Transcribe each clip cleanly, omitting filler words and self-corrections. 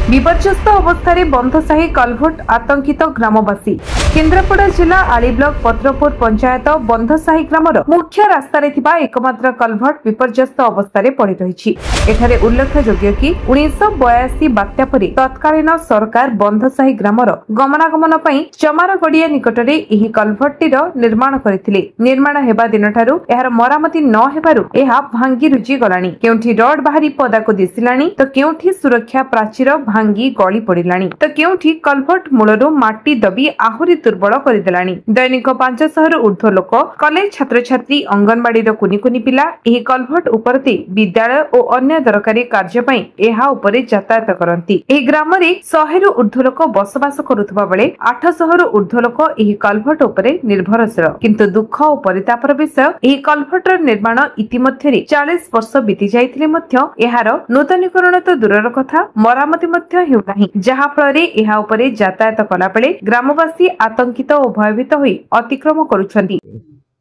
विपर्यस्त अवस्था बंधसाही कलभट आतंकित ग्रामवासी। केन्द्रापड़ा जिला आली ब्लॉक पत्रपुर पंचायत बंधसाही ग्रामर मुख्य रास्तार एकमात्र कलभट विपर्यस्त अवस्था पड़ी रही। एठारे उल्लेखयोग्य कि 1982 बात्या परी तत्कालीन सरकार बंधसाही ग्रामर गमनागमन पर चमारगड़िया निकट में कलभट्टीर निर्माण करथिले। निर्माण हेबा दिनठारु एहार मरामती न हेबारु एहा भांगी रुजी गलानी। केउठी रड बाहरी पदाको दिसिलानी तो केउठी सुरक्षा प्राचीर भांगी गली पड़िलानी तो केउठी कलभट मूलरू माटी दबी आहुरी दुर्बल करदेलानी। दैनिक 500 ऊर्ध्व लोक कॉलेज छात्र छात्री अंगनवाड़ी कुनी कुनी पिला एही कलभट उपर विद्यालय और अन्य दरकारी कार्य पई एहा उपरे यातायात करती। एही ग्राम रे 100 रु ऊर्ध्व लोक बसवास करुथबा बेले 800 रु ऊर्ध्व लोक एही कलभट उपरे निर्भरशील। किंतु दुख और परितापर विषय एही कलभटर निर्माण इतिमध्यरे 40 वर्ष बीती जाइथिले मध्य एहार नूतनीकरण तो दूरर कथा मरामती मध्य हेउनाही, जहा फଳରେ एहा उपरे यातायात कला बेले ग्रामवासी आतंकित और भयभीत होई अतिक्रम करुछन्ती।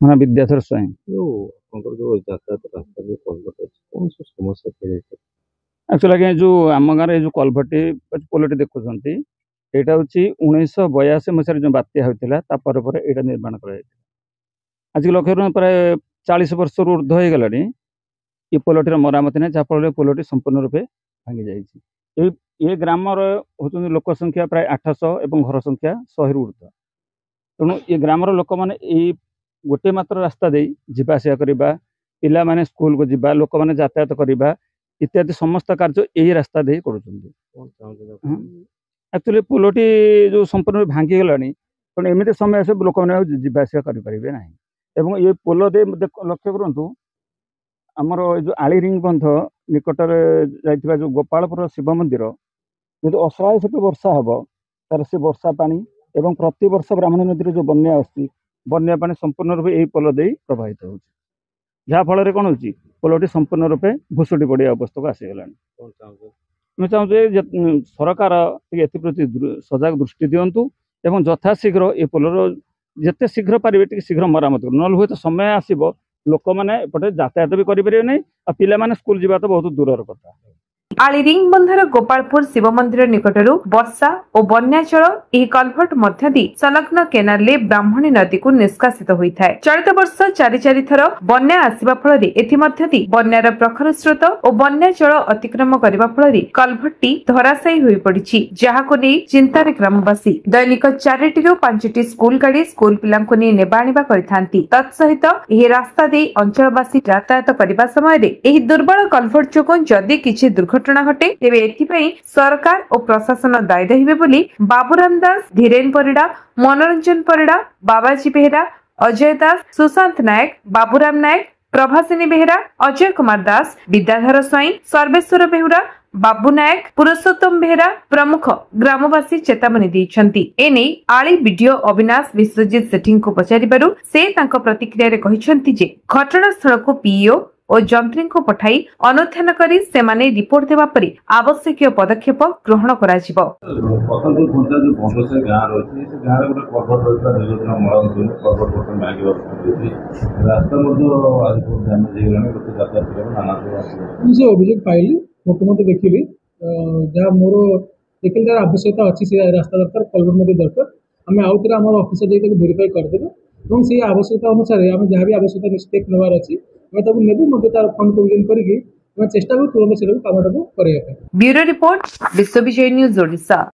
माने विद्याधर स्वयं जो कोनकर जो यातायात रास्ता जो कलभट कोन से समस्या फे एक्चुअली के जो आम गारे जो कलभटी पोलटी देखुछन्ती एटा होची 1982 मसिया जो बात्या होइतिला ता पर एटा निर्माण करा आज लक्ष्य प्राय 40 वर्ष ऊर्ध्व हो गलानी। ये पोलटीर मरामती ना जहाँ फल पोलटी संपूर्ण रूपे भांगी जाइए। ये ग्रामर होती लोक संख्या प्राय 800 और घर संख्या 100 रु ऊर्ध्व। तेणु ये ग्रामर लोक मैंने गोटे मात्र रास्ता दे जावासिया करवा पिला माने स्कूल को जीवा लोक मैंने यातायात करवा इत्यादि समस्त कार्य यही रास्ता दे कर। एक्चुअली पोलटी जो संपूर्ण भांगी गलानी तेणु एमती समय आस लोक मैंने जावासिया करें ना। एवं ये पोल दे लक्ष्य करूँ आमर जो आली रिंग बंध निकट में जो गोपालपुर शिव मंदिर जो असहाय से वर्षा हम तार से वर्षा पानी एवं प्रति वर्ष ब्राह्मणी नदी जो बन्या आसती बन्या पानी संपूर्ण रूपे यही पोल दे प्रभावित हो जहाँ फल कौन हो पोलटी संपूर्ण रूपे भुशुड़ी पड़ा अवस्था को आसीगला। मैं चाहूँ सरकार एप्रति सजग दृष्टि दिंतु एवं यथाशीघ्र ये पोलर जिते शीघ्र पारे शीघ्र मरामत कर ना हुए तो समय आसब लोक मैंने यातायात भी करें नहीं और पिला माने स्कूल जावा तो बहुत दूर कथा। आली रिंग बंधर गोपालपुर शिव मंदिर निकटरू वर्षा और बन्या जल एही कलभट मध्य दी संलग्न केनाल ब्राह्मणी नदी को निष्कासित होता है। चलित वर्ष 4 थर बन्या आसिबा फल बन्यार प्रखर स्रोत और बन्या जल अतिक्रम करने फल कलभट्टी धराशायी हो पड़ी, जहाँ को नहीं चिंतार ग्रामवासी दैनिक 4 रु 5 स्कूल गाड़ी स्कूल पिला नेबा आनिबा करिथांती। तत्सहित एही रास्ता दे अंचलवासी यातायात करने समय एही दुर्बल कलभट जोगु जदि किछि दुर्घटना घटे तेबे एथिपई सरकार और प्रशासन दायी रहिबे बोली बाबूराम दास, धीरेन परिड़ा, मनोरंजन परिड़ा, बाबाजी बेहरा, अजय दास, सुशांत नायक, बाबूराम नायक, प्रभासिनी बेहरा, अजय कुमार दास, विद्याधर स्वाई, सर्वेश्वर बेहुरा, बाबू नायक, पुरुषोत्तम बेहरा प्रमुख ग्रामवासी चेतावनी देइछन्ति। एने आली वीडियो अविनाश विश्वजीत सेठी को पचारिबारु से तांको प्रतिक्रिया रे कहिछन्ति जे घटनास्थल को पीओ और जंत्री को पठाई अनुध्यान करी सेमाने रिपोर्ट देवा परी आवश्यक पदक्षेप ग्रहण करा जिवो। अभियोग पाइली मुख्यमंत्री देखिली जहाँ मोर देखिल तार आवश्यकता अच्छी से रास्ता दरकार कलभट मध्य दरकार आम आउ थे आम ऑफिस वेरीफाई करदेबे और से आवश्यकता अनुसार आम जहाँ भी आवश्यकता स्टेप नेबार अच्छी नेबू तार फंड प्रोविजन करके चेष्टा करूँ तुरंत से काम करने। ब्यूरो रिपोर्ट विश्व विजय न्यूज ओडिशा।